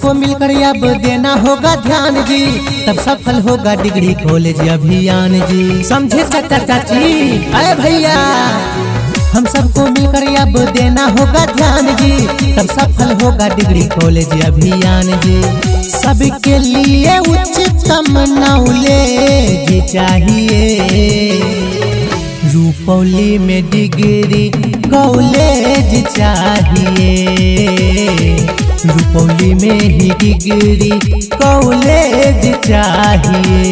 सबको मिलकर अब देना होगा ध्यान जी, तब सफल होगा डिग्री कॉलेज अभियान जी। समझे चाचा चाची अरे भैया, हम सबको मिलकर अब देना होगा ध्यान जी, तब सफल होगा डिग्री कॉलेज अभियान जी। सबके लिए उच्चतम नॉलेज चाहिए, रुपौली में डिग्री कॉलेज चाहिए, रुपौली में ही डिग्री कॉलेज चाहिए।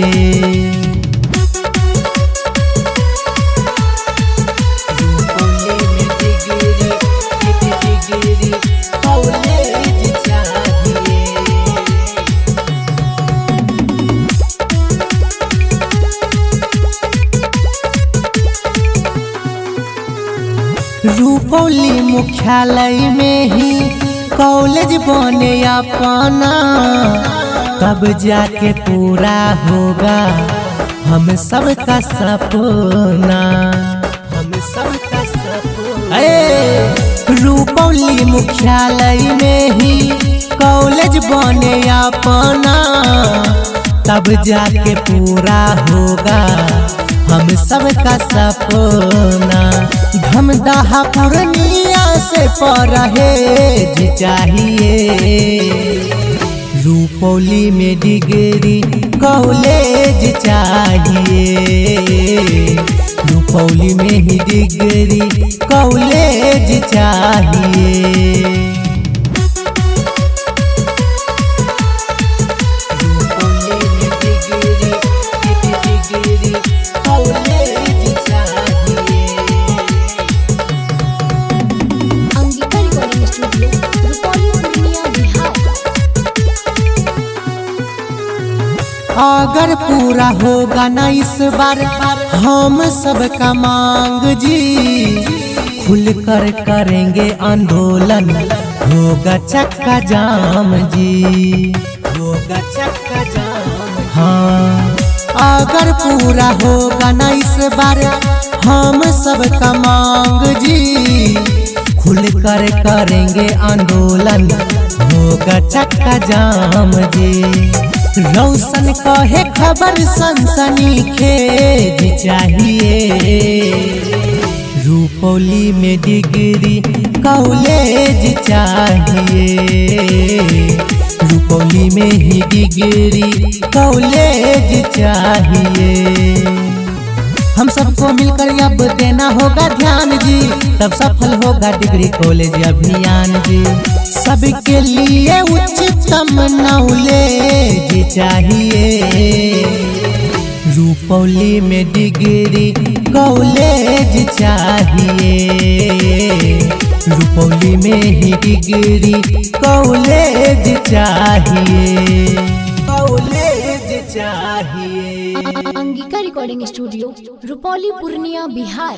रुपौली मुख्यालय में ही कॉलेज बने अपना, तब जाके पूरा होगा हम सबका सपना, हम सबका सपना। रुपौली मुख्यालय में ही कॉलेज बने अपना, तब जाके पूरा होगा हम सबका सपना। धमदाहा पूर्णिया से परहेज चाहिए, रुपौली में डिग्री कॉलेज चाहिए, रुपौली में ही डिग्री कॉलेज चाहिए। अगर पूरा होगा ना इस बार हम सबका मांग जी, खुलकर करेंगे आंदोलन, होगा चक्का जाम जी, होगा चक्का जाम। हाँ, अगर पूरा होगा ना इस बार हम सबका मांग जी, खुलकर करेंगे आंदोलन, होगा चक्का जाम जी। रोशन कहे खबर सनसनीखेज चाहिए, रुपौली में डिग्री कॉलेज चाहिए, रुपौली में ही डिग्री कॉलेज चाहिए। हम सबको मिलकर अब देना होगा ध्यान जी, तब सफल होगा डिग्री कॉलेज अभियान जी। सबके लिए उच्चतम नॉलेज चाहिए, रुपौली में डिग्री कॉलेज चाहिए, रुपौली में ही डिग्री कॉलेज चाहिए, कॉलेज चाहिए। Angika recording studio, Rupauli, Purnia, Bihar.